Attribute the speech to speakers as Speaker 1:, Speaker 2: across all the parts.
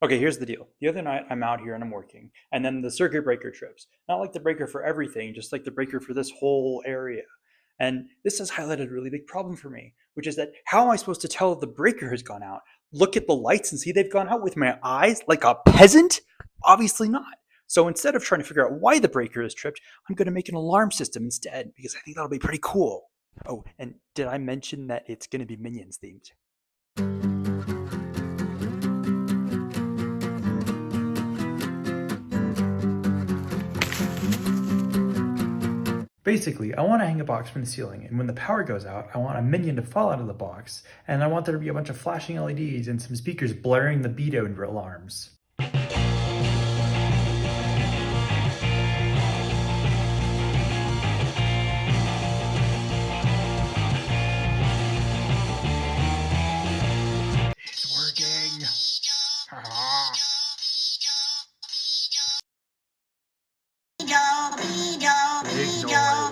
Speaker 1: Okay, here's the deal. The other night, I'm out here and I'm working, and then the circuit breaker trips. Not like the breaker for everything, just like the breaker for this whole area. And this has highlighted a really big problem for me, which is that how am I supposed to tell the breaker has gone out? Look at the lights and see they've gone out with my eyes like a peasant? Obviously not. So instead of trying to figure out why the breaker is tripped, I'm going to make an alarm system instead because I think that'll be pretty cool. Oh, and did I mention that it's going to be Minions themed? Basically, I want to hang a box from the ceiling, and when the power goes out, I want a minion to fall out of the box, and I want there to be a bunch of flashing LEDs and some speakers blaring the beat out alarms. It's working! Big noise.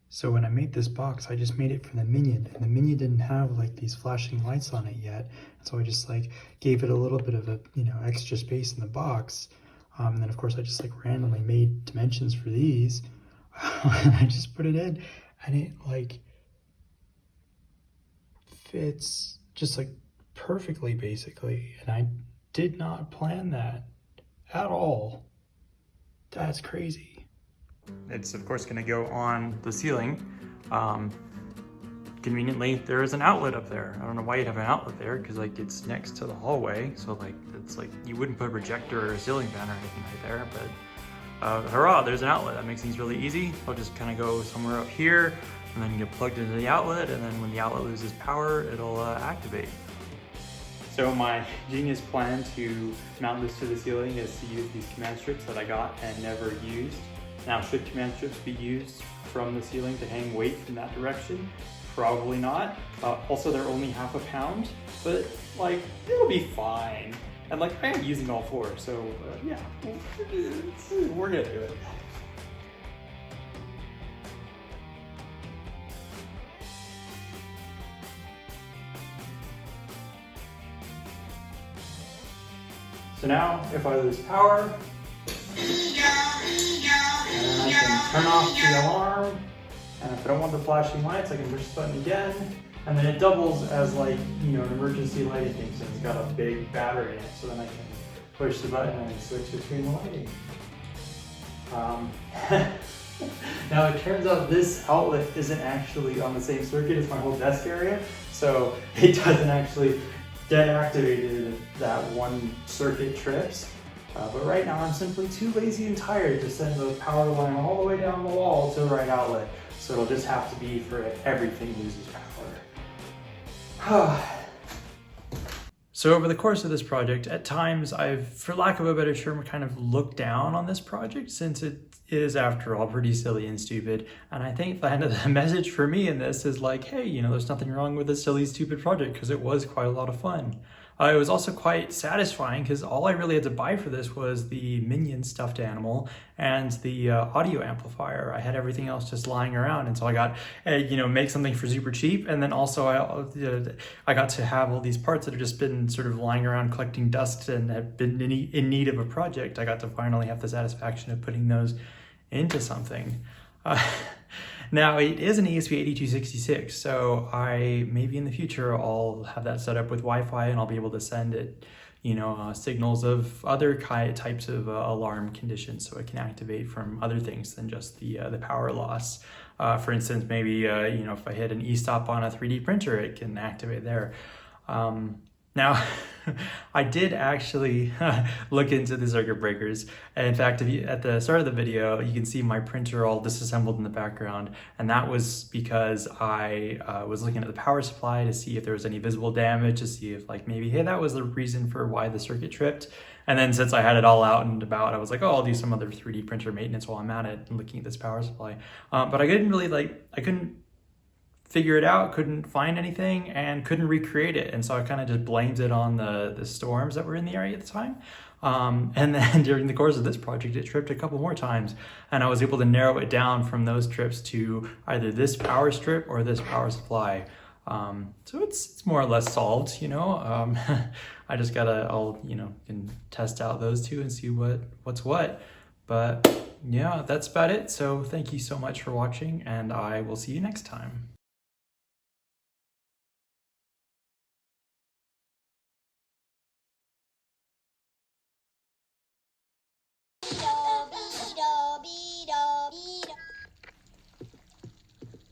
Speaker 1: So when I made this box, I just made it for the minion, and the minion didn't have like these flashing lights on it yet. So I just like gave it a little bit of a, extra space in the box. And then of course I just like randomly made dimensions for these. And I just put it in and it like fits just like perfectly basically. And I did not plan that at all. That's crazy. It's of course going to go on the ceiling. Conveniently, there is an outlet up there. I don't know why you'd have an outlet there because like it's next to the hallway. So like it's like you wouldn't put a projector or a ceiling fan or anything right there. But hurrah, there's an outlet. That makes things really easy. I'll just kind of go somewhere up here and then get plugged into the outlet. And then when the outlet loses power, it'll activate. So my genius plan to mount this to the ceiling is to use these command strips that I got and never used. Now, should command strips be used from the ceiling to hang weight from that direction? Probably not. Also, they're only half a pound, but like, it'll be fine. And like, I am using all four, so yeah, we're gonna do it. So now, if I lose power, and I can turn off the alarm, and if I don't want the flashing lights, I can push the button again, and then it doubles as like, you know, an emergency lighting thing, so it's got a big battery in it, so then I can push the button and switch between the lighting. Now it turns out this outlet isn't actually on the same circuit as my whole desk area, so it doesn't actually get activated if that one circuit trips. But right now I'm simply too lazy and tired to send the power line all the way down the wall to the right outlet. So it'll just have to be for if everything loses power. So over the course of this project, at times I've, for lack of a better term, kind of looked down on this project since it is, after all, pretty silly and stupid. And I think the end of the message for me in this is like, hey, you know, there's nothing wrong with this silly, stupid project because it was quite a lot of fun. It was also quite satisfying because all I really had to buy for this was the Minion stuffed animal and the audio amplifier. I had everything else just lying around, and so I got, you know, make something for super cheap, and then also I got to have all these parts that have just been sort of lying around collecting dust and have been in need of a project. I got to finally have the satisfaction of putting those into something. Now, it is an ESP8266, so maybe in the future I'll have that set up with Wi-Fi and I'll be able to send it, you know, signals of other types of alarm conditions, so it can activate from other things than just the power loss. For instance, maybe, you know, if I hit an e-stop on a 3D printer, it can activate there. Now, I did actually look into the circuit breakers. In fact, if you, at the start of the video, you can see my printer all disassembled in the background. And that was because I was looking at the power supply to see if there was any visible damage, to see if like maybe, hey, that was the reason for why the circuit tripped. And then since I had it all out and about, I was like, oh, I'll do some other 3D printer maintenance while I'm at it and looking at this power supply. But I couldn't really I couldn't figure it out, couldn't find anything, and couldn't recreate it. And so I kind of just blamed it on the storms that were in the area at the time. And then during the course of this project, it tripped a couple more times, and I was able to narrow it down from those trips to either this power strip or this power supply. So it's more or less solved, you know. I just I'll, you know, can test out those two and see what's what. But yeah, that's about it. So thank you so much for watching, and I will see you next time.